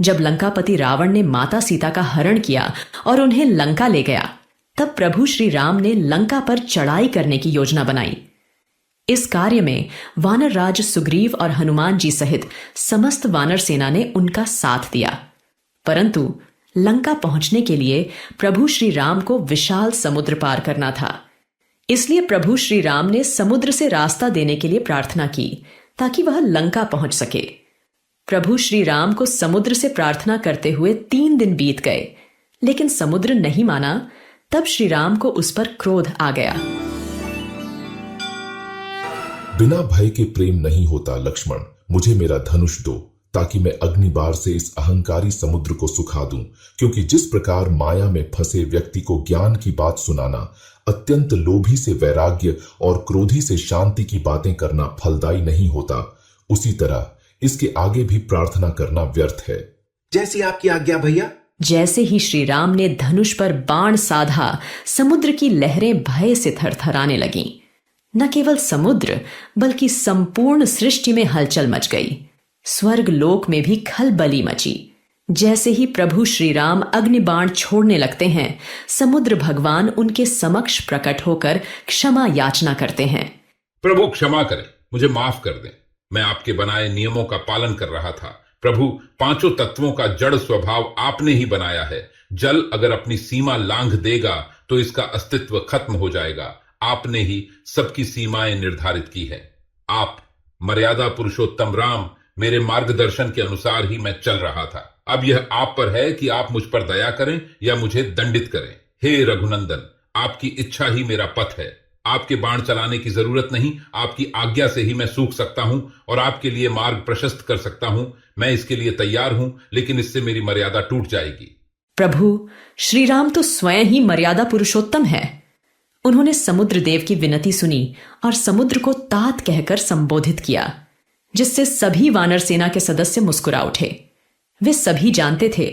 जब लंकापति रावण ने माता सीता का हरण किया और उन्हें लंका ले गया, तब प्रभु श्री राम ने लंका पर चढ़ाई करने की योजना बनाई। इस कार्य में वानर राज सुग्रीव और हनुमान जी सहित समस्त वानर सेना ने उनका साथ दिया। परंतु लंका पहुंचने के लिए प्रभु श्री राम को विशाल समुद्र पार करना था। इसलिए प्रभु श्री राम ने समुद्र से रास्ता देने के लिए प्रार्थना की ताकि वह लंका पहुंच सके। प्रभु श्री राम को समुद्र से प्रार्थना करते हुए 3 दिन बीत गए, लेकिन समुद्र नहीं माना। तब श्री राम को उस पर क्रोध आ गया। बिना भय के प्रेम नहीं होता लक्ष्मण, मुझे मेरा धनुष दो ताकि मैं अग्निबार से इस अहंकारी समुद्र को सुखा दूं, क्योंकि जिस प्रकार माया में फंसे व्यक्ति को ज्ञान की बात सुनाना, अत्यंत लोभी से वैराग्य और क्रोधी से शांति की बातें करना फलदायी नहीं होता, उसी तरह इसके आगे भी प्रार्थना करना व्यर्थ है। जैसी आपकी आज्ञा भैया। जैसे ही श्री राम ने धनुष पर बाण साधा, समुद्र की लहरें भय से थरथराने लगीं। न केवल समुद्र बल्कि संपूर्ण सृष्टि में हलचल मच गई। स्वर्ग लोक में भी खलबली मची। जैसे ही प्रभु श्री राम अग्निबाण छोड़ने लगते हैं, समुद्र भगवान उनके समक्ष प्रकट होकर क्षमा याचना करते हैं। प्रभु क्षमा करें, मुझे माफ कर दें। मैं आपके बनाए नियमों का पालन कर रहा था। प्रभु, 5 तत्वों का जड़ स्वभाव आपने ही बनाया है। जल अगर अपनी सीमा लांघ देगा तो इसका अस्तित्व खत्म हो जाएगा। आपने ही सबकी सीमाएं निर्धारित की है। आप मर्यादा पुरुषोत्तम राम, मेरे मार्गदर्शन के अनुसार ही मैं चल रहा था। अब यह आप पर है कि आप मुझ पर दया करें या मुझे दंडित करें। हे रघुनंदन, आपकी इच्छा ही मेरा पथ है। आपके बाण चलाने की जरूरत नहीं, आपकी आज्ञा से ही मैं सूख सकता हूं और आपके लिए मार्ग प्रशस्त कर सकता हूं। मैं इसके लिए तैयार हूं, लेकिन इससे मेरी मर्यादा टूट जाएगी। प्रभु श्री राम तो स्वयं ही मर्यादा पुरुषोत्तम है। उन्होंने समुद्र देव की विनती सुनी और समुद्र को तात कहकर संबोधित किया, जिससे सभी वानर सेना के सदस्य मुस्कुरा उठे। वे सभी जानते थे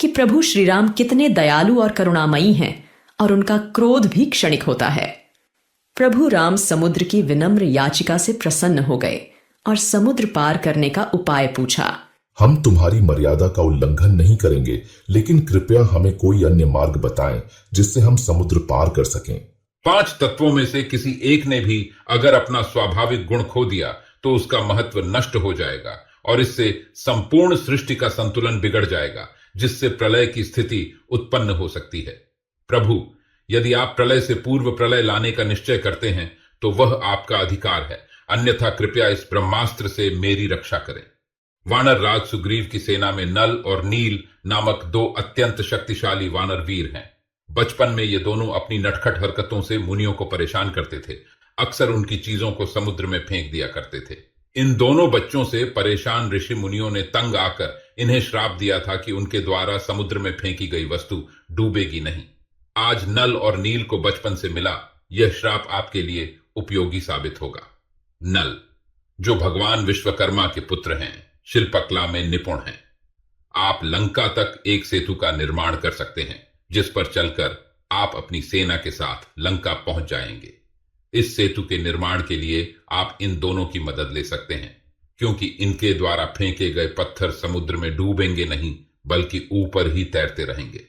कि प्रभु श्री राम कितने दयालु और करुणामयी हैं और उनका क्रोध भी क्षणिक होता है। प्रभु राम समुद्र की विनम्र याचिका से प्रसन्न हो गए और समुद्र पार करने का उपाय पूछा। हम तुम्हारी मर्यादा का उल्लंघन नहीं करेंगे, लेकिन कृपया हमें कोई अन्य मार्ग बताएं जिससे हम समुद्र पार कर सकें। 5 तत्वों में से किसी एक ने भी अगर अपना स्वाभाविक गुण खो दिया तो उसका महत्व नष्ट हो जाएगा और इससे संपूर्ण सृष्टि का संतुलन बिगड़ जाएगा, जिससे प्रलय की स्थिति उत्पन्न हो सकती है। प्रभु, यदि आप प्रलय से पूर्व प्रलय लाने का निश्चय करते हैं तो वह आपका अधिकार है, अन्यथा कृपया इस ब्रह्मास्त्र से मेरी रक्षा करें। वानर राज सुग्रीव की सेना में नल और नील नामक 2 अत्यंत शक्तिशाली वानर वीर हैं। बचपन में ये दोनों अपनी नटखट हरकतों से मुनियों को परेशान करते थे। अक्सर उनकी चीजों को समुद्र में फेंक दिया करते थे। इन दोनों बच्चों से परेशान ऋषि मुनियों ने तंग आकर इन्हें श्राप दिया था कि उनके द्वारा समुद्र में फेंकी गई वस्तु डूबेगी नहीं। आज नल और नील को बचपन से मिला यह श्राप आपके लिए उपयोगी साबित होगा। नल, जो भगवान विश्वकर्मा के पुत्र हैं, शिल्पकला में निपुण हैं, आप लंका तक एक सेतु का निर्माण कर सकते हैं जिस पर चलकर आप अपनी सेना के साथ लंका पहुंच जाएंगे। इस सेतु के निर्माण के लिए आप इन दोनों की मदद ले सकते हैं, क्योंकि इनके द्वारा फेंके गए पत्थर समुद्र में डूबेंगे नहीं बल्कि ऊपर ही तैरते रहेंगे।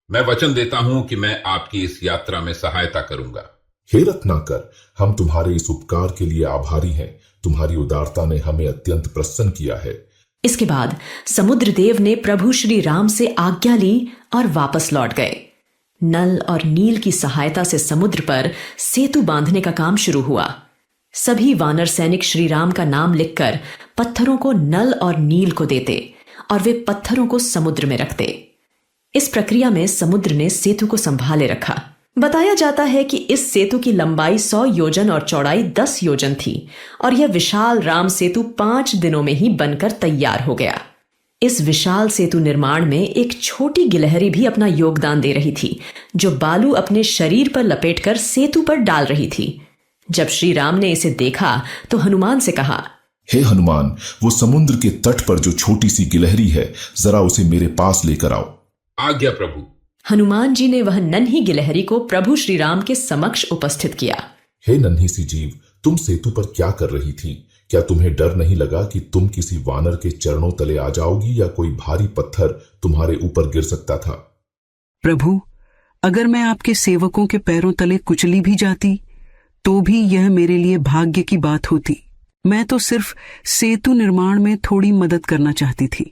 मैं वचन देता हूं कि मैं आपकी इस यात्रा में सहायता करूंगा। हे रत्नाकर, हम तुम्हारे इस उपकार के लिए आभारी हैं। तुम्हारी उदारता ने हमें अत्यंत प्रसन्न किया है। इसके बाद समुद्रदेव ने प्रभु श्री राम से आज्ञा ली और वापस लौट गए। नल और नील की सहायता से समुद्र पर सेतु बांधने का काम शुरू हुआ। सभी वानर सैनिक श्री राम का नाम लिखकर पत्थरों को नल और नील को देते और वे पत्थरों को समुद्र में रखते। इस प्रक्रिया में समुद्र ने सेतु को संभाले रखा। बताया जाता है कि इस सेतु की लंबाई 100 योजन और चौड़ाई 10 योजन थी और यह विशाल राम सेतु 5 दिनों में ही बनकर तैयार हो गया। इस विशाल सेतु निर्माण में एक छोटी गिलहरी भी अपना योगदान दे रही थी, जो बालू अपने शरीर पर लपेटकर सेतु पर डाल रही थी। जब श्री राम ने इसे देखा तो हनुमान से कहा, हे हनुमान, वो समुद्र के तट पर जो छोटी सी गिलहरी है, जरा उसे मेरे पास लेकर आओ। आज्ञा प्रभु। हनुमान जी ने वह नन्ही गिलहरी को प्रभु श्री राम के समक्ष उपस्थित किया। हे नन्ही सी जीव, तुम सेतु पर क्या कर रही थी? क्या तुम्हें डर नहीं लगा कि तुम किसी वानर के चरणों तले आ जाओगी या कोई भारी पत्थर तुम्हारे ऊपर गिर सकता था? प्रभु, अगर मैं आपके सेवकों के पैरों तले कुचली भी जाती तो भी यह मेरे लिए भाग्य की बात होती। मैं तो सिर्फ सेतु निर्माण में थोड़ी मदद करना चाहती थी।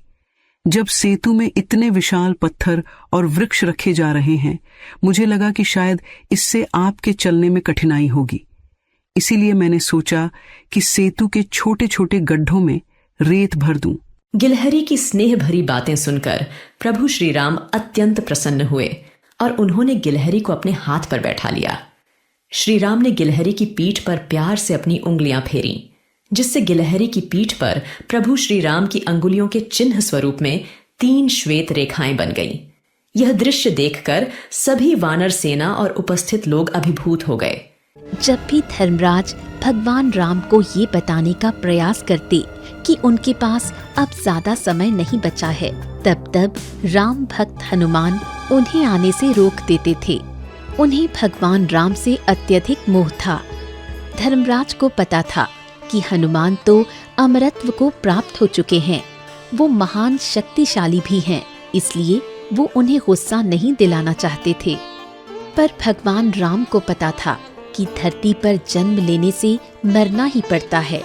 जब सेतु में इतने विशाल पत्थर और वृक्ष रखे जा रहे हैं, मुझे लगा कि शायद इससे आपके चलने में कठिनाई होगी। इसीलिए मैंने सोचा कि सेतु के छोटे छोटे गड्ढों में रेत भर दूं। गिलहरी की स्नेह भरी बातें सुनकर प्रभु श्री राम अत्यंत प्रसन्न हुए और उन्होंने गिलहरी को अपने हाथ पर बैठा लिया। श्री राम ने गिलहरी की पीठ पर प्यार से अपनी उंगलियां फेरी, जिससे गिलहरी की पीठ पर प्रभु श्री राम की अंगुलियों के चिन्ह स्वरूप में 3 श्वेत रेखाएं बन गईं। यह दृश्य देखकर सभी वानर सेना और उपस्थित लोग अभिभूत हो गए। जब भी धर्मराज भगवान राम को ये बताने का प्रयास करते कि उनके पास अब ज्यादा समय नहीं बचा है, तब राम भक्त हनुमान उन्हें आने से रोक देते थे। उन्हें भगवान राम से अत्यधिक मोह था। धर्मराज को पता था कि हनुमान तो अमरत्व को प्राप्त हो चुके हैं, वो महान शक्तिशाली भी हैं, इसलिए वो उन्हें गुस्सा नहीं दिलाना चाहते थे। पर भगवान राम को पता था कि धरती पर जन्म लेने से मरना ही पड़ता है।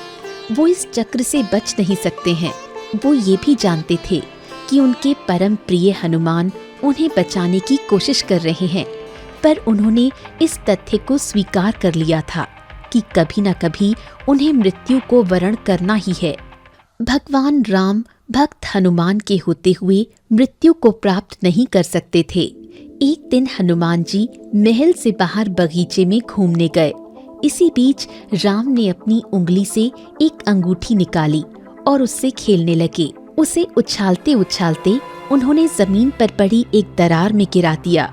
वो इस चक्र से बच नहीं सकते हैं। वो ये भी जानते थे कि उनके परम प्रिय हनुमान उन्हें बचाने की कोशिश कर रहे हैं, पर उन्होंने इस तथ्य को स्वीकार कर लिया था कि कभी न कभी उन्हें मृत्यु को वरण करना ही है। भगवान राम भक्त हनुमान के होते हुए मृत्यु को प्राप्त नहीं कर सकते थे। एक दिन हनुमान जी महल से बाहर बगीचे में घूमने गए। इसी बीच राम ने अपनी उंगली से एक अंगूठी निकाली और उससे खेलने लगे। उसे उछालते उछालते उन्होंने जमीन पर पड़ी एक दरार में गिरा दिया।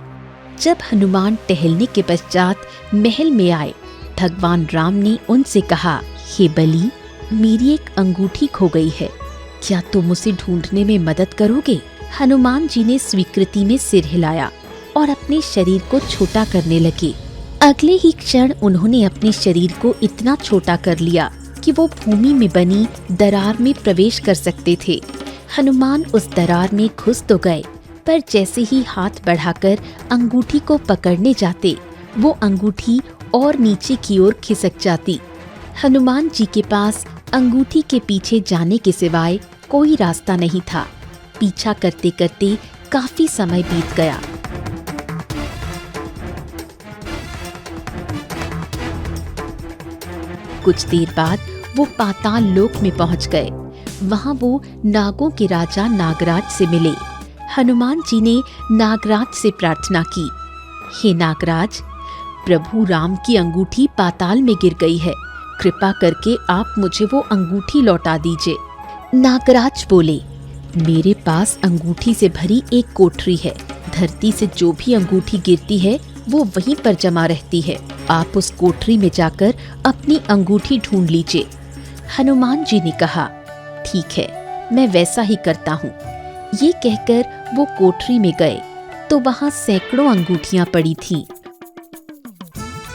जब हनुमान टहलने के पश्चात महल में आए, भगवान राम ने उनसे कहा, हे बली, मेरी एक अंगूठी खो गई है, क्या तुम उसे ढूंढने में मदद करोगे? हनुमान जी ने स्वीकृति में सिर हिलाया और अपने शरीर को छोटा करने लगे। अगले ही क्षण उन्होंने अपने शरीर को इतना छोटा कर लिया कि वो भूमि में बनी दरार में प्रवेश कर सकते थे। हनुमान उस दरार में घुस तो गए, पर जैसे ही हाथ बढ़ाकर अंगूठी को पकड़ने जाते, वो अंगूठी और नीचे की ओर खिसक जाती। हनुमान जी के पास अंगूठी के पीछे जाने के सिवाय कोई रास्ता नहीं था। पीछा करते करते काफी समय बीत गया। कुछ देर बाद वो पाताल लोक में पहुंच गए। वहां वो नागों के राजा नागराज से मिले। हनुमान जी ने नागराज से प्रार्थना की, हे नागराज, प्रभु राम की अंगूठी पाताल में गिर गई है, कृपा करके आप मुझे वो अंगूठी लौटा दीजिए। नागराज बोले, मेरे पास अंगूठी से भरी एक कोठरी है। धरती से जो भी अंगूठी गिरती है वो वहीं पर जमा रहती है। आप उस कोठरी में जाकर अपनी अंगूठी ढूंढ लीजिए। हनुमान जी ने कहा, ठीक है, मैं वैसा ही करता हूँ। ये कहकर वो कोठरी में गए तो वहाँ सैकड़ों अंगूठियाँ पड़ी थीं।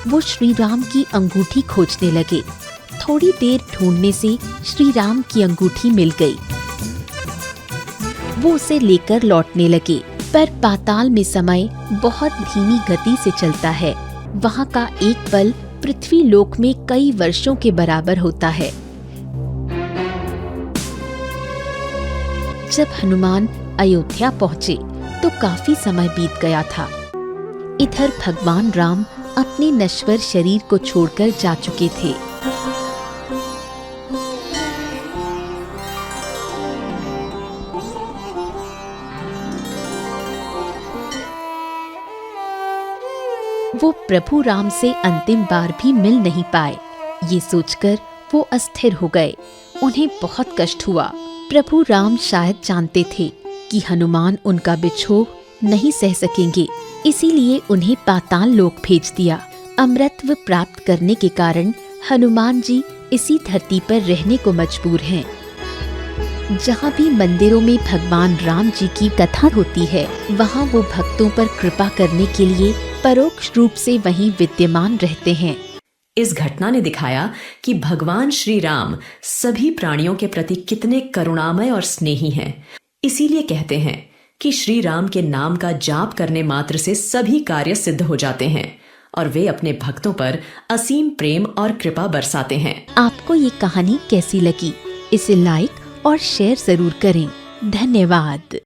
वो श्री राम की अंगूठी खोजने लगे। थोड़ी देर ढूंढने से श्री राम की अंगूठी मिल गई। वो उसे लेकर लौटने लगे, पर पाताल में समय बहुत धीमी गति से चलता है। वहाँ का एक पल पृथ्वी लोक में कई वर्षों के बराबर होता है। जब हनुमान अयोध्या पहुँचे तो काफी समय बीत गया था। इधर भगवान राम अपने नश्वर शरीर को छोड़कर जा चुके थे। वो प्रभु राम से अंतिम बार भी मिल नहीं पाए। ये सोचकर वो अस्थिर हो गए। उन्हें बहुत कष्ट हुआ। प्रभु राम शायद जानते थे कि हनुमान उनका बिछोह नहीं सह सकेंगे, इसीलिए उन्हें पाताल लोक भेज दिया। अमरत्व प्राप्त करने के कारण हनुमान जी इसी धरती पर रहने को मजबूर हैं। जहाँ भी मंदिरों में भगवान राम जी की कथा होती है, वहाँ वो भक्तों पर कृपा करने के लिए परोक्ष रूप से वहीं विद्यमान रहते हैं। इस घटना ने दिखाया कि भगवान श्री राम सभी प्राणियों के प्रति कितने करुणामय और स्नेही हैं। इसीलिए कहते हैं कि श्री राम के नाम का जाप करने मात्र से सभी कार्य सिद्ध हो जाते हैं और वे अपने भक्तों पर असीम प्रेम और कृपा बरसाते हैं। आपको ये कहानी कैसी लगी? इसे लाइक और शेयर जरूर करें। धन्यवाद।